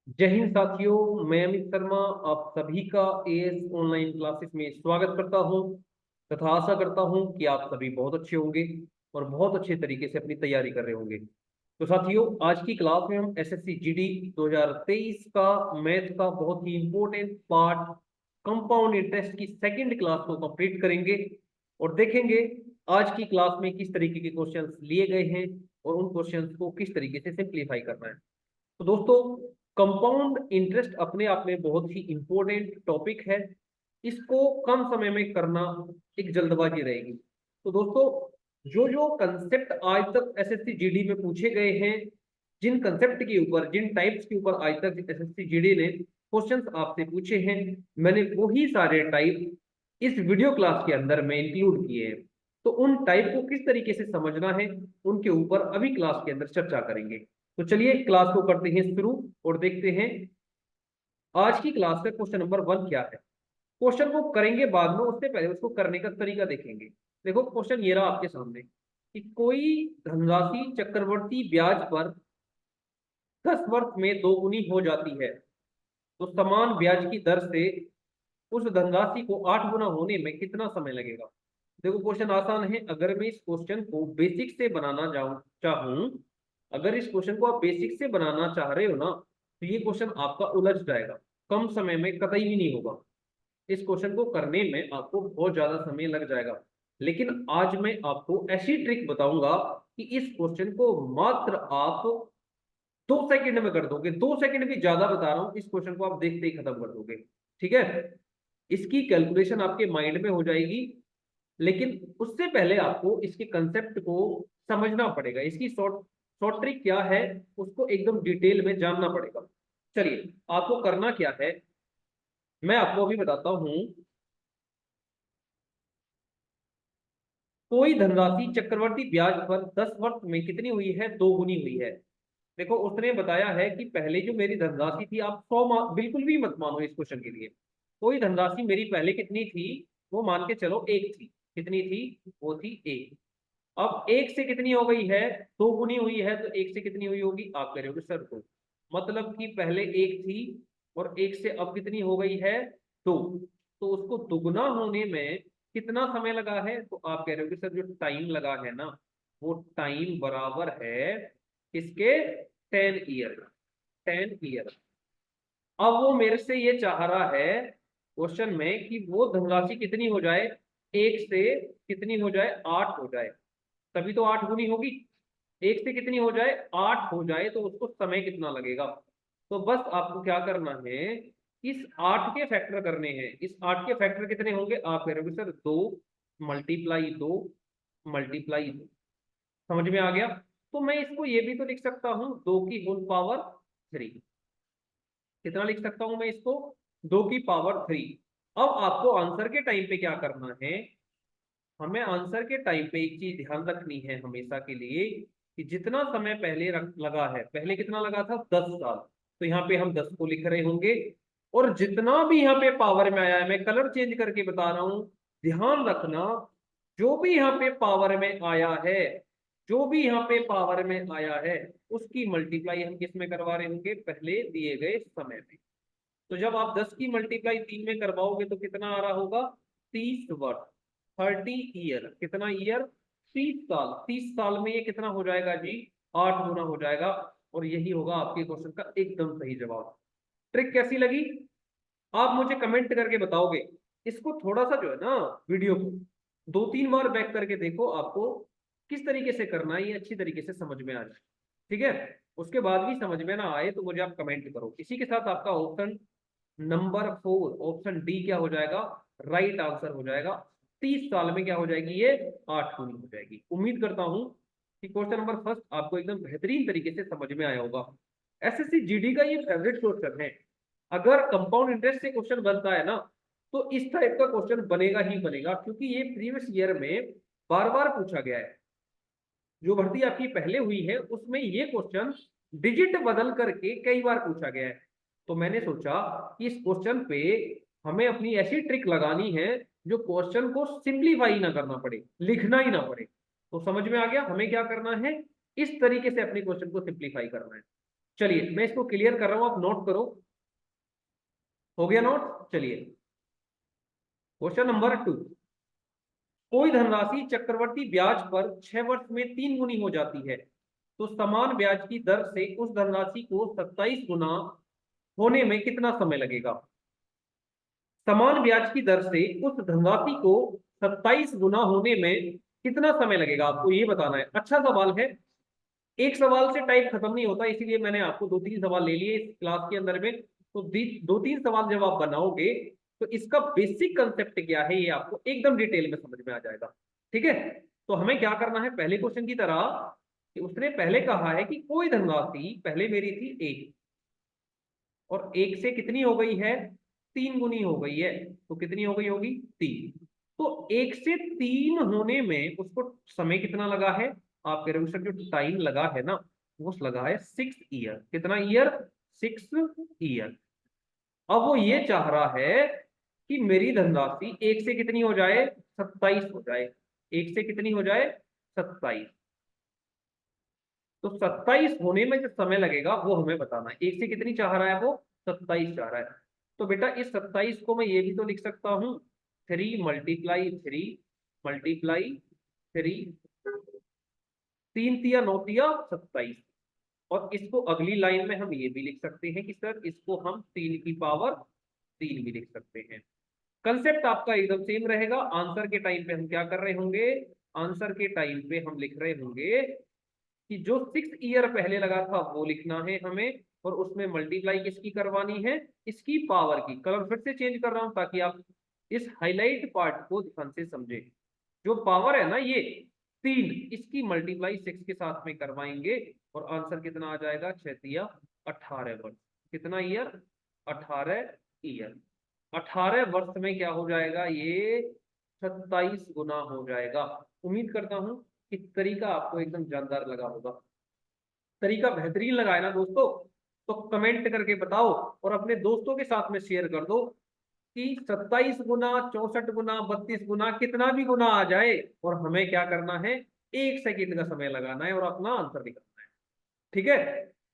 जय हिंद साथियों, मैं अमित शर्मा आप सभी का एएस ऑनलाइन क्लासेस में स्वागत करता हूं तथा आशा करता हूं कि आप सभी बहुत अच्छे होंगे और बहुत अच्छे तरीके से अपनी तैयारी कर रहे होंगे। तो साथियों, आज की क्लास में हम एसएससी जीडी 2023 का मैथ का बहुत ही इंपॉर्टेंट पार्ट कंपाउंड इंटरेस्ट की सेकंड क्लास को कंप्लीट करेंगे और देखेंगे आज की क्लास में किस तरीके के क्वेश्चंस लिए गए हैं और उन क्वेश्चंस को किस तरीके से सिंप्लीफाई करना है। तो दोस्तों, कंपाउंड इंटरेस्ट अपने आप में बहुत ही इंपॉर्टेंट टॉपिक है। इसको कम समय में करना एक जल्दबाजी रहेगी। तो दोस्तों, जो जो कंसेप्ट आज तक एसएससी जीडी में पूछे गए हैं, जिन कंसेप्ट के ऊपर, जिन टाइप्स के ऊपर आज तक एसएससी जीडी ने क्वेश्चंस आपसे पूछे हैं, मैंने वही सारे टाइप इस वीडियो क्लास के अंदर में इंक्लूड किए हैं। तो उन टाइप को किस तरीके से समझना है, उनके ऊपर अभी क्लास के अंदर चर्चा करेंगे। तो चलिए क्लास को करते हैं शुरू और देखते हैं आज की क्लास का क्वेश्चन नंबर 1 क्या है। क्वेश्चन को करेंगे बाद में, उससे पहले उसको करने का तरीका देखेंगे। देखो, क्वेश्चन ये रहा आपके सामने कि कोई धनराशि चक्रवर्ती ब्याज पर 10 वर्ष में दोगुनी हो जाती है, तो समान ब्याज की दर से उस धनराशि को 8 गुना होने में कितना समय लगेगा। देखो, क्वेश्चन आसान है। अगर मैं इस क्वेश्चन को बेसिक से बनाना चाहूं, अगर इस क्वेश्चन को आप बेसिक से बनाना चाह रहे हो ना, तो ये क्वेश्चन आपका उलझ जाएगा, कम समय में कतई भी नहीं होगा। इस क्वेश्चन को करने में आपको बहुत ज्यादा समय लग जाएगा। लेकिन आज मैं आपको ऐसी ट्रिक बताऊंगा कि इस क्वेश्चन को मात्र आप 2 सेकंड में कर दोगे। 2 सेकंड भी ज्यादा बता रहा हूं, इस क्वेश्चन को आप देखते ही खत्म कर दोगे। ठीक है, इसकी कैलकुलेशन आपके माइंड में हो जाएगी, लेकिन उससे पहले आपको इसके कंसेप्ट को समझना पड़ेगा। इसकी शॉर्ट शॉर्ट ट्रिक क्या है, उसको एकदम डिटेल में जानना पड़ेगा। चलिए, आपको करना क्या है, मैं आपको अभी बताता हूं। कोई धनराशि चक्रवर्ती ब्याज पर 10 वर्ष में कितनी हुई है, दोगुनी हुई है। देखो, उसने बताया है कि पहले जो मेरी धनराशि थी, आप 100 बिल्कुल भी मत मानो इस क्वेश्चन के लिए। कोई धनराशि मेरी पहले कितनी थी, वो मान के चलो 1 थी। कितनी थी, वो थी 1। अब 1 से कितनी हो गई है, 2 गुनी हुई है, तो 1 से कितनी हुई होगी, आप कह रहे होगे सर 2। मतलब कि पहले 1 थी और 1 से अब कितनी हो गई है, 2। तो उसको दुगना होने में कितना समय लगा है, तो आप कह रहे होगे सर जो टाइम लगा है ना, वो टाइम बराबर है इसके 10 ईयर। 10 ईयर। अब वो मेरे से ये चाह रहा है क्वेश्चन में कि वो धनराशि कितनी हो जाए, 1 से कितनी हो जाए, 8 हो जाए। तभी तो 8 गुनी होगी। 1 से कितनी हो जाए, 8 हो जाए, तो उसको समय कितना लगेगा। तो बस आपको क्या करना है, इस 8 के फैक्टर करने हैं। इस 8 के फैक्टर कितने होंगे, आप कह रहे हो सर 2 मल्टीप्लाई 2 मल्टीप्लाई 2। समझ में आ गया। तो मैं इसको ये भी तो लिख सकता हूं, 2 की होल पावर 3। कितना लिख सकता हूं मैं इसको, 2 की पावर 3। अब आपको आंसर के टाइम पे क्या करना है, हमें आंसर के टाइम पे एक चीज ध्यान रखनी है हमेशा के लिए, कि जितना समय पहले लगा है, पहले कितना लगा था, 10 साल, तो यहाँ पे हम 10 को लिख रहे होंगे। और जितना भी यहाँ पे पावर में आया है, मैं कलर चेंज करके बता रहा हूं, ध्यान रखना, जो भी यहाँ पे पावर में आया है, जो भी यहाँ पे पावर में आया है, उसकी मल्टीप्लाई हम किस में करवा रहे होंगे, पहले दिए गए समय में। तो जब आप 10 की मल्टीप्लाई 3 में करवाओगे तो कितना आ रहा होगा, 30 वर्ष। 30 ईयर। कितना ईयर, 30 साल। 30 साल में ये कितना हो जाएगा जी, 8 गुना हो जाएगा। और यही होगा आपके क्वेश्चन का एकदम सही जवाब। ट्रिक कैसी लगी, आप मुझे कमेंट करके बताओगे। इसको थोड़ा सा जो है ना, वीडियो को 2-3 बार बैक करके देखो, आपको किस तरीके से करना है ये अच्छी तरीके से समझ में आ जाए। ठीक है, उसके बाद भी समझ में ना आए तो मुझे आप कमेंट करो। इसी के साथ आपका ऑप्शन नंबर 4, ऑप्शन डी क्या हो जाएगा, राइट आंसर हो जाएगा। 30 साल में क्या हो जाएगी, ये 8 गुनी हो जाएगी। उम्मीद करता हूं कि क्वेश्चन नंबर फर्स्ट आपको एकदम बेहतरीन तरीके से समझ में आया होगा। एसएससी जीडी का ये फेवरेट क्वेश्चन है। अगर कंपाउंड इंटरेस्ट से क्वेश्चन बनता है ना, तो इस टाइप का क्वेश्चन बनेगा ही बनेगा, क्योंकि ये प्रीवियस ईयर में बार बार पूछा गया है। जो भर्ती आपकी पहले हुई है उसमें ये क्वेश्चन डिजिट बदल करके कई बार पूछा गया है। तो मैंने सोचा कि इस क्वेश्चन पे हमें अपनी ऐसी ट्रिक लगानी है जो क्वेश्चन को सिंप्लीफाई ना करना पड़े, लिखना ही ना पड़े। तो समझ में आ गया हमें क्या करना है, इस तरीके से अपने क्वेश्चन को सिंप्लीफाई करना है। चलिए मैं इसको क्लियर कर रहा हूं, आप नोट करो। हो गया नोट? चलिए क्वेश्चन नंबर 2। कोई धनराशि चक्रवर्ती ब्याज पर 6 वर्ष में 3 गुनी हो जाती है, तो समान ब्याज की दर से उस धनराशि को 27 गुना होने में कितना समय लगेगा? समान ब्याज की दर से उस धनराशि को 27 गुना होने में कितना समय लगेगा, आपको ये बताना है। अच्छा सवाल है, एक सवाल से टाइप खत्म नहीं होता, इसीलिए मैंने आपको 2-3 सवाल ले लिए इस क्लास के अंदर में। तो 2-3 सवाल जब आप बनाओगे तो इसका बेसिक कंसेप्ट क्या है ये आपको एकदम डिटेल में समझ में आ जाएगा। ठीक है, तो हमें क्या करना है, पहले क्वेश्चन की तरह कि उसने पहले कहा है कि कोई धनराशि पहले मेरी थी 1, और 1 से कितनी हो गई है, 3 गुनी हो गई है। तो कितनी हो गई होगी, 3। तो 1 से 3 होने में उसको समय कितना लगा है, आप कह रहे हो सर जो टाइम लगा है ना वो लगा है 6 ईयर। कितना ईयर, 6 ईयर। अब वो ये चाह रहा है कि मेरी धनराशि 1 से कितनी हो जाए, 27 हो जाए। 1 से कितनी हो जाए, 27। तो 27 होने में जो समय लगेगा वो हमें बताना है। 1 से कितनी चाह रहा है वो, 27 चाह रहा है। तो बेटा इस 27 को मैं ये भी तो लिख सकता हूँ 3 मल्टीप्लाई 3 मल्टीप्लाई 3, 3 तिया 9 तिया 27। और इसको अगली लाइन में हम ये भी लिख सकते हैं कि सर इसको हम 3 की पावर 3 भी लिख सकते हैं। कंसेप्ट आपका एकदम सेम रहेगा। आंसर के टाइम पे हम क्या कर रहे होंगे, आंसर के टाइम पे हम लिख रहे होंगे कि जो 6 ईयर पहले लगा था वो लिखना है हमें, और उसमें मल्टीप्लाई किसकी करवानी है, इसकी पावर की। कलर फिर से चेंज कर रहा हूं ताकि आप इस हाईलाइट पार्ट को ध्यान से समझे। जो पावर है ना ये 3, इसकी मल्टीप्लाई 6 के साथ में करवाएंगे, और आंसर कितना आ जाएगा, 6 तिया 18 वर्ष। कितना ईयर, 18 ईयर। 18 वर्ष में क्या हो जाएगा, ये 27 गुना हो जाएगा। उम्मीद करता हूं कि तरीका आपको एकदम जानदार लगा होगा। तरीका बेहतरीन लगा है ना दोस्तों? तो कमेंट करके बताओ, और अपने दोस्तों के साथ में शेयर कर दो कि 27 गुना, 64 गुना, 32 गुना, कितना भी गुना आ जाए, और हमें क्या करना है, 1 सेकंड का समय लगाना है और अपना आंसर निकालना है। ठीक है,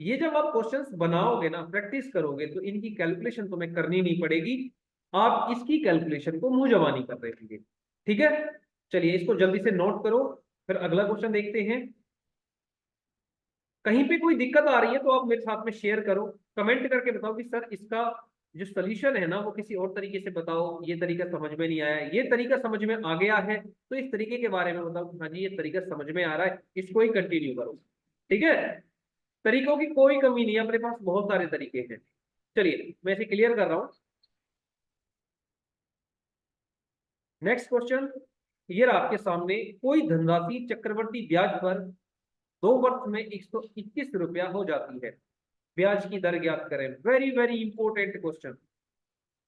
ये जब आप क्वेश्चंस बनाओगे ना, प्रैक्टिस करोगे, तो इनकी कैलकुलेशन तुम्हें करनी नहीं पड़ेगी। आप इसकी कैलकुलेशन को मुंह जबानी कर रहे होंगे। ठीक है, चलिए इसको जल्दी से नोट करो, फिर अगला क्वेश्चन देखते हैं। कहीं पे कोई दिक्कत आ रही है तो आप मेरे साथ में शेयर करो, कमेंट करके बताओ कि सर इसका जो सोल्यूशन है ना वो किसी और तरीके से बताओ, ये तरीका समझ में नहीं आया, ये तरीका समझ में आ गया है तो इस तरीके के बारे में बताओ कि हाँ जी ये तरीका समझ में आ रहा है, इसको ही कंटिन्यू करो। ठीक है, तरीकों की कोई कमी नहीं है, अपने पास बहुत सारे तरीके हैं। चलिए मैं इसे क्लियर कर रहा हूं। नेक्स्ट क्वेश्चन, ये रहा आपके सामने। कोई धनराशि चक्रवर्ती ब्याज पर 2 वर्ष में 121 रुपया हो जाती है, ब्याज की दर ज्ञात करें। Very very important question,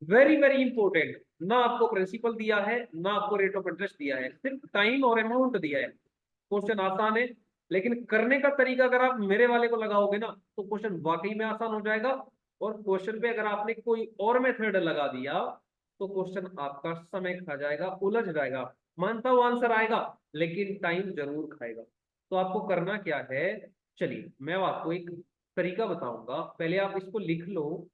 very very important. ना आपको प्रिंसिपल दिया है, ना आपको रेट ऑफ इंटरेस्ट दिया है, सिर्फ टाइम और अमाउंट दिया है। क्वेश्चन आसान है, लेकिन करने का तरीका अगर आप मेरे वाले को लगाओगे ना तो क्वेश्चन वाकई में आसान हो जाएगा। और क्वेश्चन पे अगर आपने कोई और मेथड लगा दिया तो क्वेश्चन आपका समय खा जाएगा, उलझ जाएगा। मानता हूं आंसर आएगा, लेकिन टाइम जरूर खाएगा। तो आपको करना क्या है, चलिए मैं आपको एक तरीका बताऊंगा, पहले आप इसको लिख लो।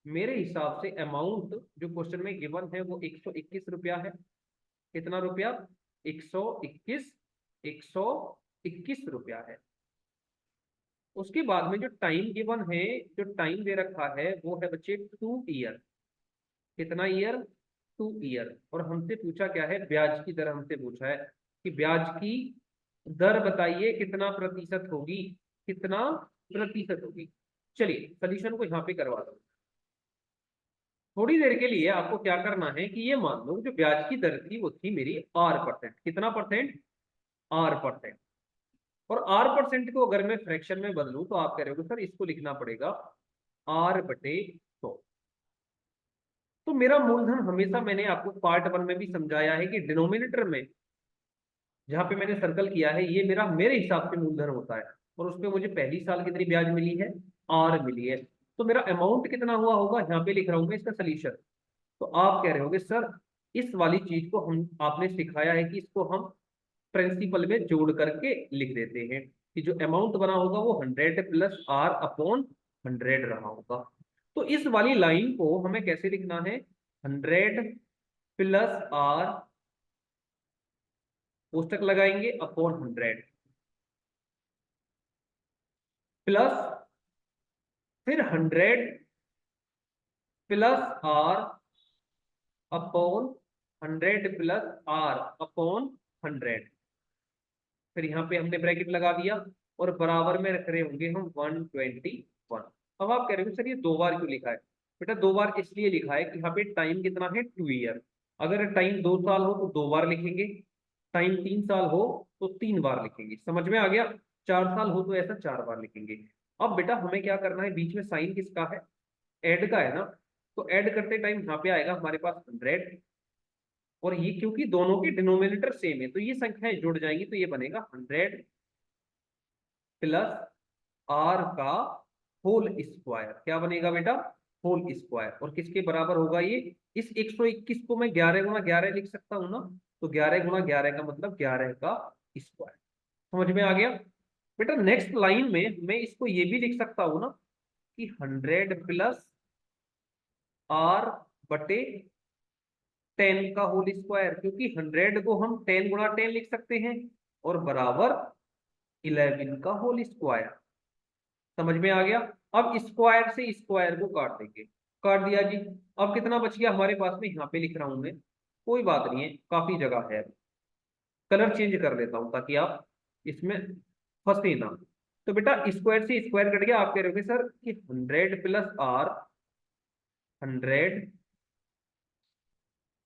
मेरे हिसाब से अमाउंट जो क्वेश्चन में गिवन है वो 121 रुपया है। कितना रुपया, 121, 121 रुपया है। उसके बाद में जो टाइम गिवन है, जो टाइम दे रखा है वो है बच्चे 2 ईयर। कितना ईयर, 2 ईयर। और हमसे पूछा क्या है, ब्याज की दर हमसे पूछा है कि ब्याज की दर बताइए कितना प्रतिशत होगी, कितना प्रतिशत होगी। चलिए सोल्यूशन को यहाँ पे करवा दो। थोड़ी देर के लिए आपको क्या करना है कि ये मान लो जो ब्याज की दर थी वो थी मेरी R%। कितना परसेंट, R%। और R% को अगर मैं फ्रैक्शन में बदलूं तो आप कह रहे हो सर इसको लिखना पड़ेगा R/100। तो मेरा मूलधन हमेशा, मैंने आपको पार्ट 1 में भी समझाया है कि डिनोमिनेटर में जहां पे मैंने सर्कल किया है ये मेरा, मेरे हिसाब से मूलधन होता है। और उसपे मुझे पहली साल कितनी ब्याज मिली है, R मिली है। तो मेरा अमाउंट कितना हुआ होगा, यहाँ पे लिख रहा हूँ मैं इसका सोल्यूशन। तो आप कह रहे होगे सर इस वाली चीज को हम, आपने सिखाया है कि इसको हम प्रिंसिपल में जोड़ करके लिख देते हैं कि जो अमाउंट बना होगा वो 100 + R/100 100 रहा होगा। तो इस वाली लाइन को हमें कैसे लिखना है, 100 प्लस आर, कोष्टक लगाएंगे, अपॉन 100 प्लस फिर 100 plus r upon 100 plus r upon 100। फिर यहाँ पे हमने ब्रैकेट लगा दिया और बराबर में रख रहे होंगे हम 121। अब आप कह रहे हो सर ये 2 बार क्यों लिखा है? बेटा 2 बार इसलिए लिखा है कि यहाँ पे टाइम कितना है, 2 ईयर। अगर टाइम 2 साल हो तो 2 बार लिखेंगे, टाइम 3 साल हो तो 3 बार लिखेंगे, समझ में आ गया? 4 साल हो तो ऐसा 4 बार लिखेंगे। अब बेटा हमें क्या करना है, बीच में साइन किसका है, ऐड का है ना। तो ऐड करते टाइम यहाँ पे आएगा हमारे पास 100, और ये क्योंकि दोनों के डिनोमिनेटर सेम है तो ये संख्याएं जुड़ जाएंगी, तो ये बनेगा 100 प्लस आर का होल स्क्वायर। क्या बनेगा बेटा, होल स्क्वायर। और किसके बराबर होगा ये, इस 121 को मैं 11 गुना 11 लिख सकता हूं ना, तो 11 गुना 11 का मतलब 11 का स्क्वायर। समझ में आ गया? बेटा नेक्स्ट लाइन में मैं इसको ये भी लिख सकता हूं ना कि 100 प्लस आर बटे 10 का होल स्क्वायर, क्योंकि 100 को हम 10 गुणा 10 लिख सकते हैं, और बराबर 11 का होल स्क्वायर। समझ में आ गया? अब स्क्वायर से स्क्वायर को काट देंगे, काट दिया जी। अब कितना बच गया हमारे पास में, यहाँ पे लिख रहा हूं मैं, कोई बात नहीं है, काफी जगह है, कलर चेंज कर देता हूं ताकि आप इसमें फंसे ना। तो बेटा स्क्वायर से स्क्वायर कट गया, आप कह रहे होगे सर कि 100 प्लस आर, 100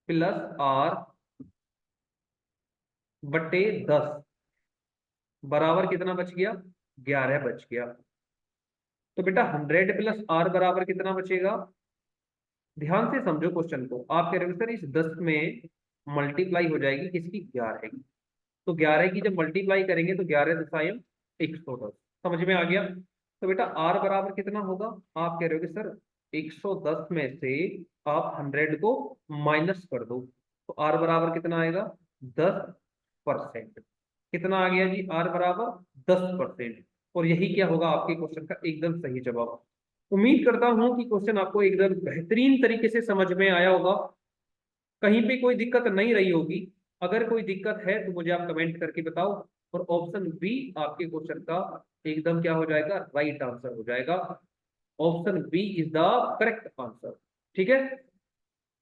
प्लस आर बटे 10 बराबर कितना बच गया, 11 बच गया। तो बेटा 100 प्लस आर बराबर कितना बचेगा, ध्यान से समझो क्वेश्चन को। आप कह रहे हो सर इस 10 में मल्टीप्लाई हो जाएगी किसकी, 11 की। तो 11 की जब मल्टीप्लाई करेंगे तो 11 दशाएं 110। समझ में आ गया? तो बेटा आर बराबर कितना होगा, आप कह रहे हो कि सर 110 में से आप 100 को माइनस कर दो, तो आर बराबर कितना आएगा, 10%। कितना आ गया जी, आर बराबर 10%। और यही क्या होगा आपके क्वेश्चन का एकदम सही जवाब। उम्मीद करता हूं कि क्वेश्चन आपको एकदम बेहतरीन तरीके से समझ में आया होगा, कहीं पे कोई दिक्कत नहीं रही होगी। अगर कोई दिक्कत है तो मुझे आप कमेंट करके बताओ, और ऑप्शन बी आपके क्वेश्चन का एकदम क्या हो जाएगा, राइट आंसर हो जाएगा। Option B is the correct answer. ठीक है,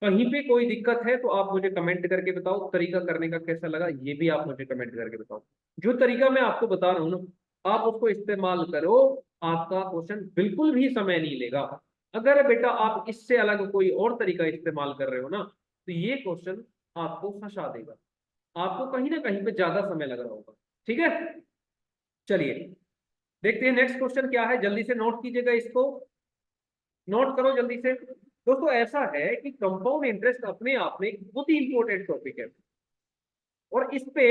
कहीं पे कोई दिक्कत है तो आप मुझे कमेंट करके बताओ, तरीका करने का कैसा लगा ये भी आप मुझे कमेंट करके बताओ। जो तरीका मैं आपको बता रहा हूँ ना, आप उसको इस्तेमाल करो, आपका क्वेश्चन बिल्कुल भी समय नहीं लेगा। अगर बेटा आप इससे अलग कोई और तरीका इस्तेमाल कर रहे हो ना, तो ये क्वेश्चन आपको फंसा देगा, आपको कहीं ना कहीं पे ज्यादा समय लग रहा होगा। ठीक है, चलिए देखते हैं नेक्स्ट क्वेश्चन क्या है, जल्दी से नोट कीजिएगा इसको, नोट करो जल्दी से। दोस्तों ऐसा है कि कंपाउंड इंटरेस्ट अपने आप में एक बहुत ही इंपॉर्टेंट टॉपिक है, और इस पे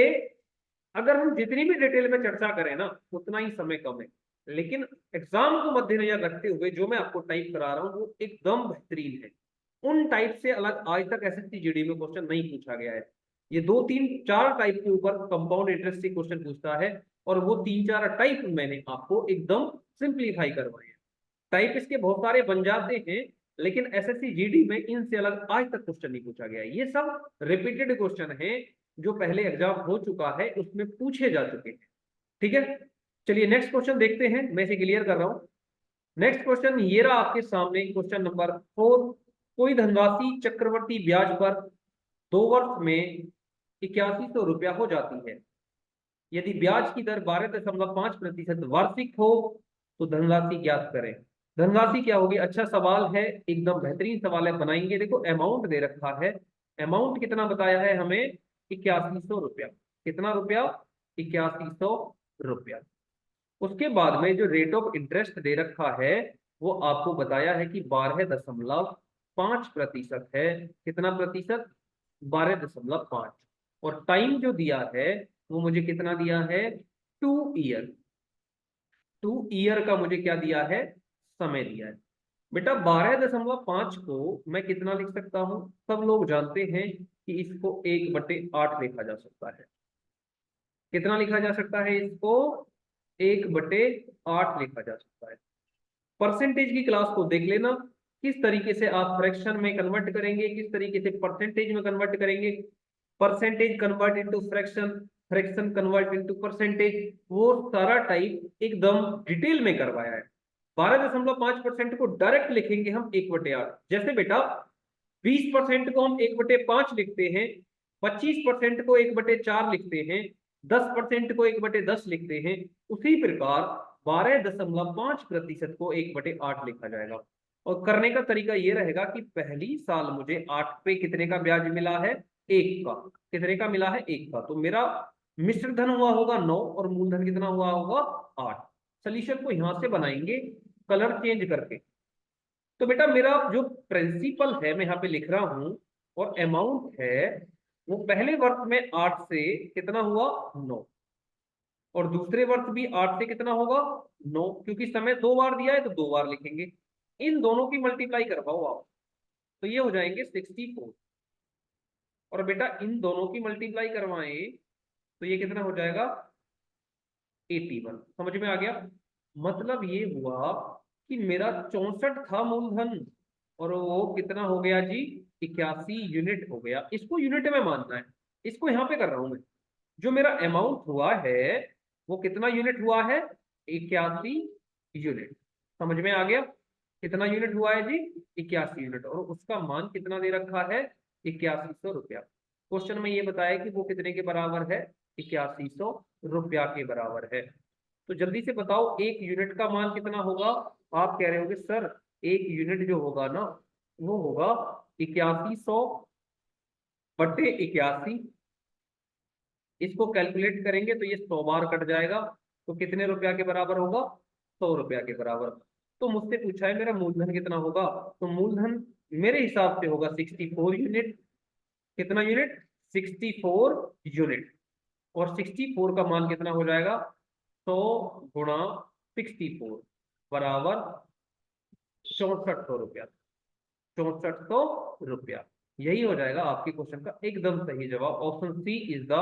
अगर हम जितनी भी डिटेल में चर्चा करें ना उतना ही समय कम है। लेकिन एग्जाम को मद्देनजर रखते हुए जो मैं आपको टाइप करा रहा हूँ वो एकदम बेहतरीन है। उन टाइप से अलग आज तक एसएससी जीडी में क्वेश्चन नहीं पूछा गया है। ये 2 3 4 टाइप के ऊपर कंपाउंड इंटरेस्ट से क्वेश्चन पूछता है, और वो 3 4 टाइप मैंने आपको एकदम सिंप्लीफाई करवाए हैं। टाइप इसके बहुत सारे बन जाते हैं, लेकिन एसएससी जीडी में इनसे अलग आज तक क्वेश्चन नहीं पूछा गया है। ये सब रिपीटेड क्वेश्चन है जो पहले एग्जाम हो चुका है उसमें पूछे जा चुके हैं। ठीक है, चलिए नेक्स्ट क्वेश्चन देखते हैं, मैं इसे क्लियर कर रहा हूं। नेक्स्ट क्वेश्चन ये रहा आपके सामने, क्वेश्चन नंबर 4। कोई धनराशि चक्रवर्ती ब्याज पर 2 वर्ष में 8100 रुपया हो जाती है। यदि ब्याज की दर 12.5% वार्षिक हो तो धनराशि ज्ञात करें। धनराशि क्या होगी, अच्छा सवाल है, एकदम बेहतरीन सवाल है, बनाएंगे। देखो अमाउंट दे रखा है, अमाउंट कितना बताया है हमें, 8100 रुपया। कितना रुपया, 8100 रुपया। उसके बाद में जो रेट ऑफ इंटरेस्ट दे रखा है वो आपको बताया है कि 12.5% है। कितना प्रतिशत, 12.5। और टाइम जो दिया है वो मुझे कितना दिया है, 2 ईयर। 2 ईयर का मुझे क्या दिया है, समय दिया है। बेटा 12.5 को मैं कितना लिख सकता हूं, सब लोग जानते हैं कि इसको 1/8 लिखा जा सकता है। कितना लिखा जा सकता है इसको, 1/8 लिखा जा सकता है। परसेंटेज की क्लास को देख लेना, किस तरीके से आप फ्रैक्शन में कन्वर्ट करेंगे, किस तरीके से परसेंटेज में कन्वर्ट करेंगे, percentage convert into fraction, fraction convert into percentage, वो सारा टाइप एकदम डिटेल में करवाया है। 12.5% को डायरेक्ट लिखेंगे हम 1/8, जैसे बेटा 20% को हम 1/5 लिखते हैं, 25% को 1/4 लिखते हैं, 10% को 1/10 लिखते हैं, उसी प्रकार 12.5% को 1/8 लिखा जाएगा। और करने का तरीका ये रहेगा कि पहली साल मुझे 8 पे कितने का ब्याज मिला है, 1 का, कितने का मिला है, 1 का, तो मेरा मिश्र धन हुआ होगा 9 और मूलधन कितना हुआ होगा 8। सोल्यूशन को यहां से बनाएंगे कलर चेंज करके। तो बेटा मेरा जो प्रिंसिपल है मैं यहाँ पे लिख रहा हूं और अमाउंट है वो पहले वर्ष में 8 से कितना हुआ 9, और दूसरे वर्ष भी 8 से कितना होगा 9, क्योंकि समय 2 बार दिया है तो 2 बार लिखेंगे। इन दोनों की मल्टीप्लाई करवाओ आप, तो ये हो जाएंगे 64, और बेटा इन दोनों की मल्टीप्लाई करवाएं तो ये कितना हो जाएगा 81। समझ में आ गया? मतलब ये हुआ कि मेरा 64 था मूलधन और वो कितना हो गया जी 81 यूनिट हो गया। इसको यूनिट में मानना है, इसको यहां पे कर रहा हूं मैं। जो मेरा अमाउंट हुआ है वो कितना यूनिट हुआ है 81 यूनिट। समझ में आ गया? कितना यूनिट हुआ है जी 81 यूनिट, और उसका मान कितना दे रखा है 8100 रुपया। क्वेश्चन में ये बताया कि वो कितने के बराबर है 8100 रुपया के बराबर है। तो जल्दी से बताओ एक यूनिट का मान कितना होगा। आप कह रहे होगे सर एक यूनिट जो होगा ना वो होगा 8100 बटे 81। इसको कैलकुलेट करेंगे तो ये 100 बार कट जाएगा, तो कितने रुपया के बराबर होगा 100 रुपया के बराबर। तो मुझसे पूछा है मेरा मूलधन कितना होगा, तो मूलधन मेरे हिसाब से होगा 64 यूनिट। कितना यूनिट 64 यूनिट, और 64 का मान कितना हो जाएगा 100 गुणा 64 बराबर 6400 रुपया। 6400 रुपया, यही हो जाएगा आपके क्वेश्चन का एकदम सही जवाब। Option C is the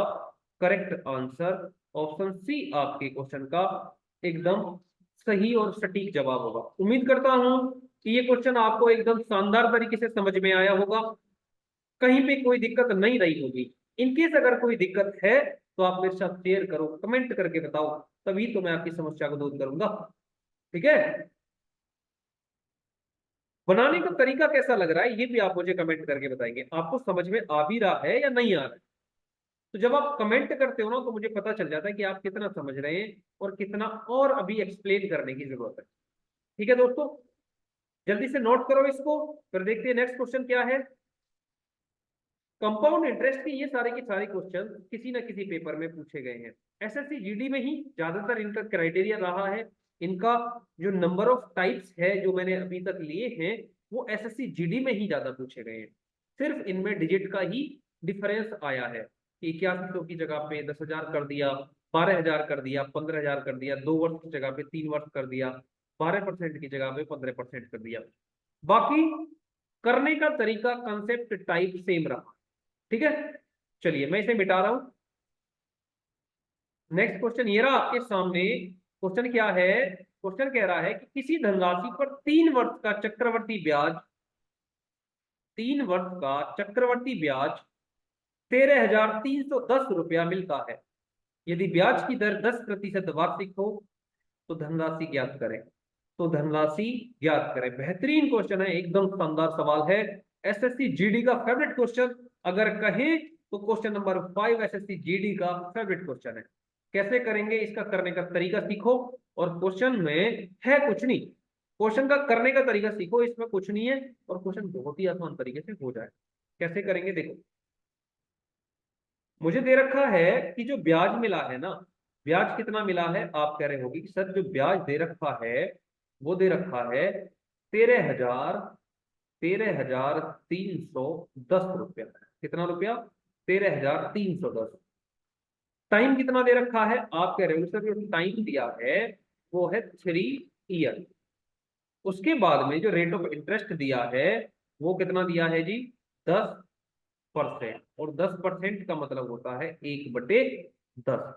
correct answer. Option C आपके क्वेश्चन का एकदम सही और सटीक जवाब होगा। उम्मीद करता हूं कि ये क्वेश्चन आपको एकदम शानदार तरीके से समझ में आया होगा, कहीं पे कोई दिक्कत नहीं रही होगी। इनकेस अगर कोई दिक्कत है तो आप मेरे साथ शेयर करो, कमेंट करके बताओ, तभी तो मैं आपकी समस्या को दूर करूंगा। ठीक है? बनाने का तरीका कैसा लग रहा है ये भी आप मुझे कमेंट करके बताएंगे, आपको समझ में आ भी रहा है या नहीं आ रहा है। तो जब आप कमेंट करते हो ना तो मुझे पता चल जाता है कि आप कितना समझ रहे हैं और कितना और अभी एक्सप्लेन करने की जरूरत है। ठीक है दोस्तों, जल्दी से नोट करो इसको, फिर देखते हैं नेक्स्ट क्वेश्चन क्या है। कंपाउंड इंटरेस्ट के ये सारे के सारे क्वेश्चन किसी ना किसी पेपर में पूछे गए हैं। एसएससी जीडी में ही ज्यादातर इनका क्राइटेरिया रहा है। इनका जो नंबर ऑफ टाइप्स है जो मैंने अभी तक लिए हैं वो एसएससी जीडी में ही ज्यादा पूछे गए हैं। सिर्फ इनमें डिजिट का ही डिफरेंस आया है कि 8100 की जगह पे 10,000 कर दिया, 12,000 कर दिया, 15,000 कर दिया, 2 वर्ष की जगह पे 3 वर्ष कर दिया, 12% की जगह पे 15% कर दिया। बाकी करने का तरीका कंसेप्ट टाइप सेम रहा। ठीक है, चलिए मैं इसे मिटा रहा हूं। नेक्स्ट क्वेश्चन ये रहा आपके सामने। क्वेश्चन क्या है, क्वेश्चन कह रहा है कि किसी धनराशि पर 3 वर्ष का चक्रवर्ती ब्याज, 3 वर्ष का चक्रवर्ती ब्याज 13,310 रुपया मिलता है। यदि ब्याज की दर 10% वार्षिक हो तो धनराशि ज्ञात करें। तो धनराशि ज्ञात करें, बेहतरीन क्वेश्चन है, एकदम शानदार सवाल है। एसएससी जीडी का फेवरेट क्वेश्चन अगर कहें तो क्वेश्चन नंबर 5 एसएससी जीडी का फेवरेट क्वेश्चन है। कैसे करेंगे इसका करने का तरीका सीखो, और क्वेश्चन में है कुछ नहीं, क्वेश्चन का करने का तरीका सीखो, इसमें कुछ नहीं है और क्वेश्चन बहुत ही आसान तरीके से हो जाए। कैसे करेंगे देखो, मुझे दे रखा है कि जो ब्याज मिला है ना, ब्याज कितना मिला है, आप कह रहे होगी कि सर जो ब्याज दे रखा है वो दे रखा है 13,310 रुपया। कितना रुपया 13,310। टाइम कितना दे रखा है, आप कह रहे हो सर जो टाइम दिया है वो है 3 ईयर। उसके बाद में जो रेट ऑफ इंटरेस्ट दिया है वो कितना दिया है जी 10%, और 10% का मतलब होता है 1/10।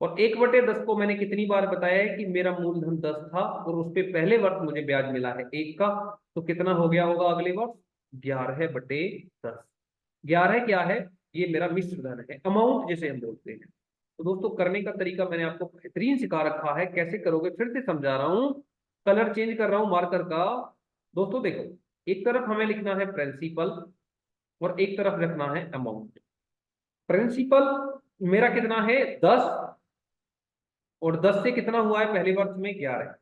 और 1/10 को मैंने कितनी बार बताया है कि मेरा मूलधन 10 था और उस पे पहले वर्ष मुझे ब्याज मिला है 1 का, तो कितना हो गया होगा अगले वर्ष? 11/10। 11 क्या है? ये मेरा मिश्र धन है, अमाउंट जिसे हम बोलते हैं। तो दोस्तों करने का तरीका मैंने आपको बेहतरीन सिखा रखा है, कैसे करोगे फिर से समझा रहा हूं। कलर चेंज कर रहा हूं मार्कर का। दोस्तों देखो, एक तरफ हमें लिखना है प्रिंसिपल और एक तरफ रखना है अमाउंट। प्रिंसिपल मेरा कितना है? 10, और 10 से कितना हुआ है पहले वर्ष में? 11।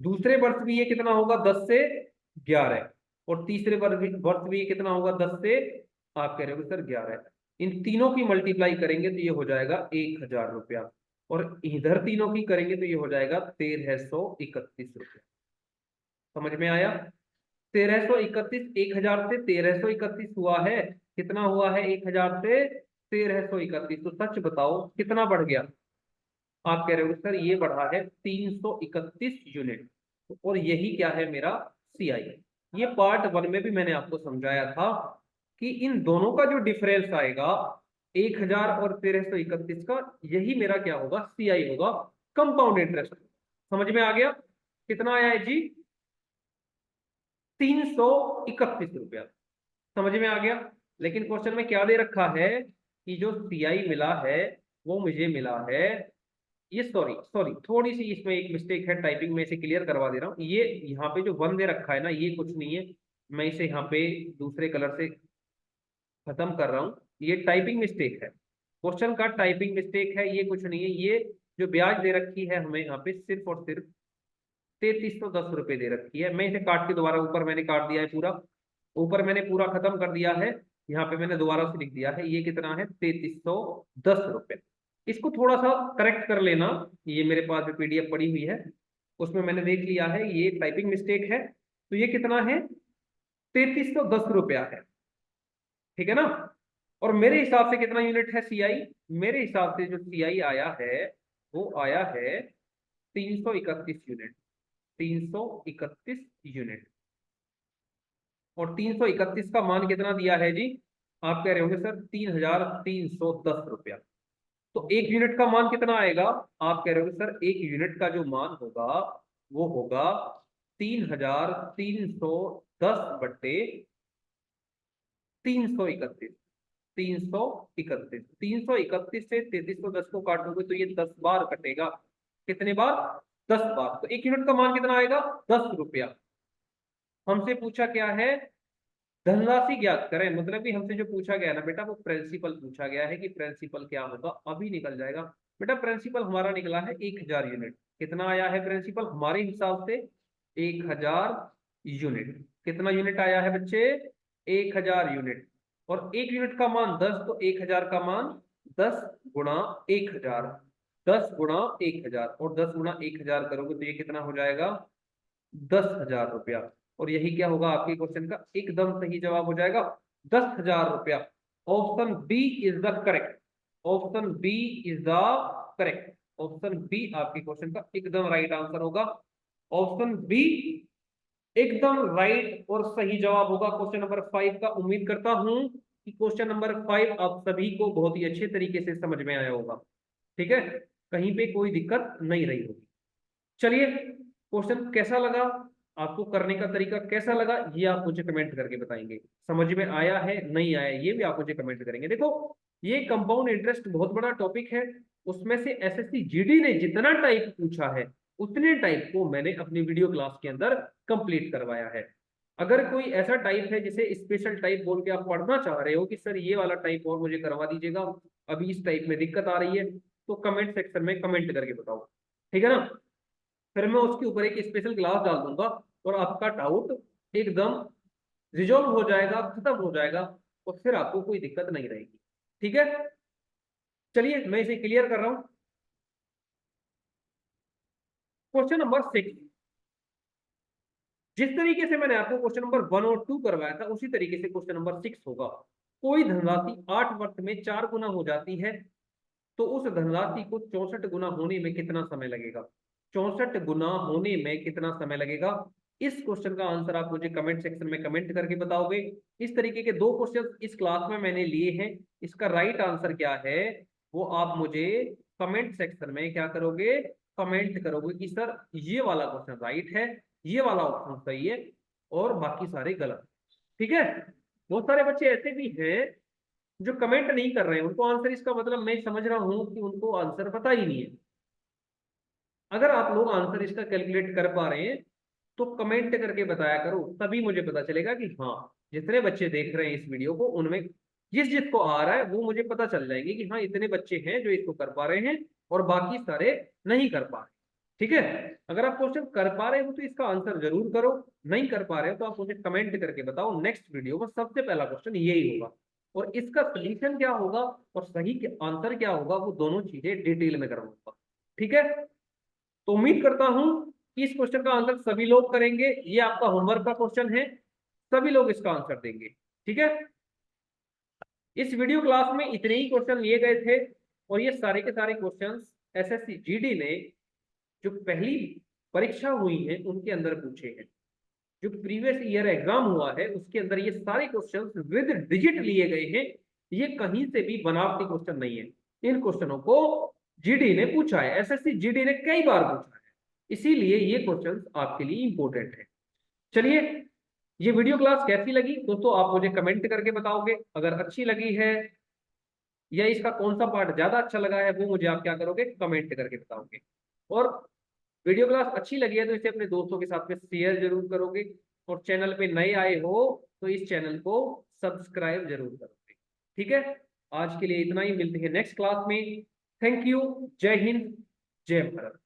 दूसरे वर्ष भी ये कितना होगा? 10 से 11। और तीसरे वर्ष भी ये कितना होगा? 10 से, आप कह रहे हो सर 11। इन तीनों की मल्टीप्लाई करेंगे तो ये हो जाएगा 1000 रुपया, और इधर तीनों की करेंगे तो ये हो जाएगा 1331 रुपया। समझ में आया? 1331, 1000 से 1331 हुआ है। कितना हुआ है? 1000 से 1331। तो सच बताओ कितना बढ़ गया? आप कह रहे हो सर ये बढ़ा है 331 यूनिट। और यही क्या है? मेरा सीआई। ये पार्ट 1 में भी मैंने आपको समझाया था कि इन दोनों का जो डिफरेंस आएगा 1000 और 1331 का, यही मेरा क्या होगा? सीआई होगा, कंपाउंड इंटरेस्ट। समझ में आ गया? कितना आया है जी? 331 रुपया। समझ में आ गया? लेकिन क्वेश्चन में क्या दे रखा है कि जो सीआई मिला है वो मुझे मिला है, ये सॉरी सॉरी थोड़ी सी इसमें एक मिस्टेक है, टाइपिंग में इसे क्लियर करवा दे रहा हूँ। ये यहाँ पे जो 1 दे रखा है ना, ये कुछ नहीं है। मैं इसे यहाँ पे दूसरे कलर से खत्म कर रहा हूँ। ये टाइपिंग मिस्टेक है, क्वेश्चन का टाइपिंग मिस्टेक है, ये कुछ नहीं है। ये जो ब्याज दे रखी है हमें यहाँ पे सिर्फ और सिर्फ 3310 रुपये दे रखी है। मैं इसे काट के दोबारा ऊपर मैंने काट दिया है पूरा, ऊपर मैंने पूरा खत्म कर दिया है। यहाँ पे मैंने दोबारा से लिख दिया है ये कितना है? 3310 रुपये। इसको थोड़ा सा करेक्ट कर लेना। ये मेरे पास जो पीडीएफ पड़ी हुई है उसमें मैंने देख लिया है ये टाइपिंग मिस्टेक है। तो ये कितना है? 3310 रुपया है, ठीक है ना? और मेरे हिसाब से कितना यूनिट है सीआई? मेरे हिसाब से जो सीआई आया है वो आया है 331 यूनिट। 331 यूनिट। और 331 का मान कितना दिया है जी? आप कह रहे होंगे सर 3310 रुपया। तो एक यूनिट का मान कितना आएगा? आप कह रहे होंगे सर एक यूनिट का जो मान होगा वो होगा 3310/331। 331 से 3310 को काटोगे तो ये 10 बार कटेगा। कितने बार? 10 बार। तो एक यूनिट का मान कितना आएगा? 10 रुपया। हमसे पूछा क्या है? धनराशि ज्ञात करें। मतलब कि हमसे जो पूछा गया है ना बेटा, वो प्रिंसिपल पूछा गया है कि प्रिंसिपल क्या होगा। अभी निकल जाएगा बेटा। प्रिंसिपल हमारा निकला है 1000 यूनिट। कितना आया है प्रिंसिपल हमारे हिसाब से? 1000 यूनिट। कितना यूनिट आया है बच्चे? 1000 यूनिट। और एक यूनिट का मान 10, तो 1000 का मान 10 गुणा 1000। 10 गुणा 1000, और 10 गुणा 1000 करोगे तो ये कितना हो जाएगा? 10,000 रुपया। और यही क्या होगा आपके क्वेश्चन का एकदम सही जवाब हो जाएगा, 10,000 रुपया। Option B is the correct. Option B is the correct. Option B आपके क्वेश्चन का एकदम राइट आंसर होगा। ऑप्शन बी एकदम राइट और सही जवाब होगा क्वेश्चन नंबर 5 का। उम्मीद करता हूं कि क्वेश्चन नंबर 5 आप सभी को बहुत ही अच्छे तरीके से समझ में आया होगा। ठीक है, कहीं पे कोई दिक्कत नहीं रही होगी। चलिए, क्वेश्चन कैसा लगा आपको? करने का तरीका कैसा लगा ये आप मुझे कमेंट करके बताएंगे। समझ में आया है नहीं आया ये भी आप मुझे कमेंट करेंगे। देखो, ये कंपाउंड इंटरेस्ट बहुत बड़ा टॉपिक है। उसमें से एसएससी जीडी ने जितना टाइप पूछा है उतने टाइप को मैंने अपनी वीडियो क्लास के अंदर कंप्लीट करवाया है। अगर कोई ऐसा टाइप है जिसे स्पेशल टाइप बोल के आप पढ़ना चाह रहे हो कि सर ये वाला टाइप और मुझे करवा दीजिएगा, अभी इस टाइप में दिक्कत आ रही है, तो कमेंट सेक्शन में कमेंट करके बताओ। ठीक है ना? फिर मैं उसके ऊपर एक स्पेशल क्लास डाल दूंगा और आपका डाउट एकदम रिजॉल्व हो जाएगा, खत्म हो जाएगा, और फिर आपको कोई दिक्कत नहीं रहेगी। ठीक है, चलिए मैं इसे क्लियर कर रहा हूं। क्वेश्चन नंबर 6, जिस तरीके से मैंने आपको क्वेश्चन नंबर 1 और 2 करवाया था उसी तरीके से क्वेश्चन नंबर 6 होगा। कोई धनराशि 8 वर्ष में 4 गुना हो जाती है, तो उस धनराशि को 64 गुना होने में कितना समय लगेगा? 64 गुना होने में कितना समय लगेगा? इस क्वेश्चन का आंसर आप मुझे कमेंट सेक्शन में कमेंट करके बताओगे। इस तरीके के 2 क्वेश्चन इस क्लास में मैंने लिए हैं। इसका राइट आंसर क्या है वो आप मुझे कमेंट सेक्शन में क्या करोगे, कमेंट करोगे कि सर ये वाला क्वेश्चन राइट है, ये वाला ऑप्शन सही है और बाकी सारे गलत। ठीक है, बहुत सारे बच्चे ऐसे भी हैं जो कमेंट नहीं कर रहे हैं, उनको आंसर, इसका मतलब मैं समझ रहा हूं कि उनको आंसर पता ही नहीं है। अगर आप लोग आंसर इसका कैलकुलेट कर पा रहे हैं तो कमेंट करके बताया करो, तभी मुझे पता चलेगा कि हाँ जितने बच्चे देख रहे हैं इस वीडियो को उनमें जिस जिसको आ रहा है वो मुझे पता चल जाएगी कि हाँ इतने बच्चे हैं जो इसको कर पा रहे हैं और बाकी सारे नहीं कर पा रहे। ठीक है, अगर आप क्वेश्चन कर पा रहे हो तो इसका आंसर जरूर करो, नहीं कर पा रहे हो तो आप मुझे कमेंट करके बताओ। नेक्स्ट वीडियो में सबसे पहला क्वेश्चन यही होगा और इसका सोल्यूशन क्या होगा और सही आंसर क्या होगा वो दोनों चीजें डिटेल में कराऊंगा। ठीक है, तो उम्मीद करता हूं कि इस क्वेश्चन का आंसर सभी लोग करेंगे, ये आपका होमवर्क का क्वेश्चन है, सभी लोग इसका आंसर देंगे। ठीक है, इस वीडियो क्लास में इतने ही क्वेश्चन लिए गए थे और ये सारे के सारे क्वेश्चंस एसएससी जीडी ने जो पहली परीक्षा हुई है उनके अंदर पूछे हैं। जो प्रीवियस ईयर एग्जाम हुआ है उसके अंदर ये सारे क्वेश्चंस विद डिजिट लिए गए हैं, ये कहीं से भी बनावटी क्वेश्चन नहीं है। इन क्वेश्चनों को जीडी ने पूछा है, एसएससी जीडी ने कई बार पूछा है, इसीलिए ये क्वेश्चंस आपके लिए इंपॉर्टेंट है। चलिए, ये वीडियो क्लास कैसी लगी दोस्तों आप मुझे कमेंट करके बताओगे, अगर अच्छी लगी है या इसका कौन सा पार्ट ज्यादा अच्छा लगा है वो मुझे आप क्या करोगे, कमेंट करके बताओगे। और वीडियो क्लास अच्छी लगी है तो इसे अपने दोस्तों के साथ में शेयर जरूर करोगे और चैनल पे नए आए हो तो इस चैनल को सब्सक्राइब जरूर करोगे। ठीक है, आज के लिए इतना ही, मिलते हैं नेक्स्ट क्लास में। थैंक यू, जय हिंद, जय भारत।